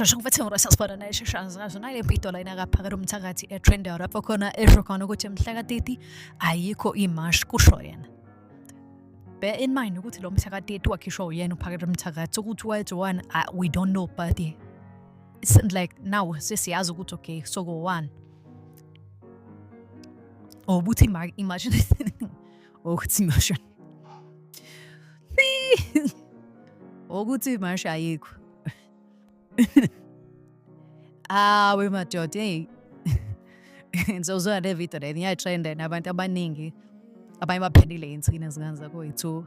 shasho kuvethe ngirasasibona naye shashazazo nale mpitola inakaphakela umthakathi etrender lapho khona esho khona ukuthi mhla ka-30 ayikho imash kusho yena. Bear in mind ukuthi lo mhla ka-30 wakhishwa uyena uphakela umthakathi ukuthi wayethi we don't know, but it's like now sesiyazi ukuthi okay so go one ukuthi imagine ukuthi imagine ukuthi imash ayikho. We madoda ngizozwa le video le iyatrend nabantu abaningi abanye baphendile insini ezinganza kwethu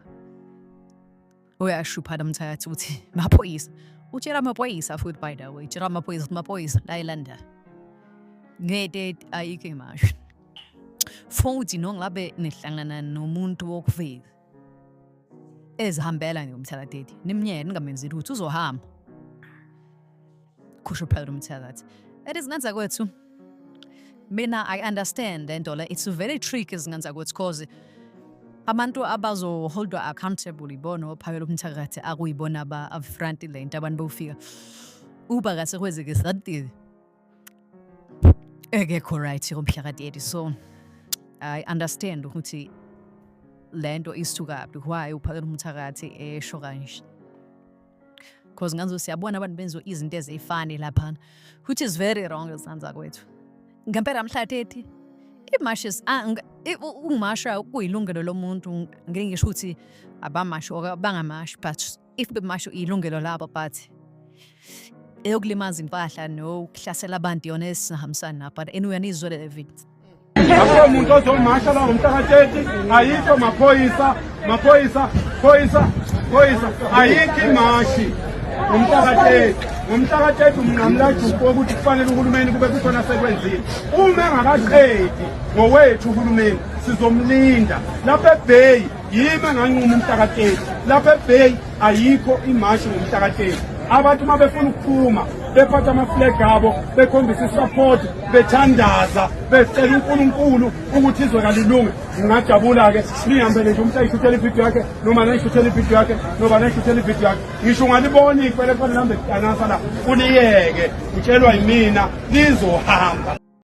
uyashupha namthakathi uthi maphoyisa utshela amaphoyisa futhi by the way tshela amaphoyisa la eLondon ngede ayike imash futhi nongabe nihlangana nomuntu wokuveza ezihambela ngomthakathi nimnyene ningamenzeli ukuthi uzohamba kusho phela umthakathi ezinganza kwethu. Mina I understand lento le it's very tricky ezinganza kwethu cause abantu abazoholdwa accountable ibona ophakela umthakathi akuyibona front lento abantu bofika uba kase kwezeke sadile ekekho right ngomhla ka-30. So I understand ukuthi lento isithukaphi why uphakela umthakathi esho kanje because nganzo siyabona abantu benzo izinto ezifani lapha which is very wrong esanza kwethu. Ngempela mhla 30 imashes umasha kuyilungelo lomuntu ngeke ngisho ukuthi abamashi okabangamashi but if bemasho ilungelo labo but eyokulimaza impahla nokuhlasela abantu yona esihambisana na but anyway nizwe le video akho umuntu ozomasha la ngomhla ka-30 ayikho maphoyisa ayikho imashi ngomhla ka-30 mnqamlajuqu ukuthi kufanele uhulumeni kube kukhona sekwenzile uma engakaqedi ngowethu uhulumeni sizomlinda lapha eBay yima nganquma umhla ka-30 lapha eBay ayikho imashi ngomhla ka-30 abantu uma befuna ukuphuma bephatha amaflag abo bekhombisa isupport bethandaza becela uNkulunkulu ukuthi izwe kalilunge ngingajabula-ke nihambele nje umuntu ayishuthela ividiyo yakhe noma nayishuthela ividiyo yakhe noma nayishuthela ividiyo yakhe ngisho ungalibona ikwele kufanele hambe anasa la uliyeke utshelwa yimina lizohamba.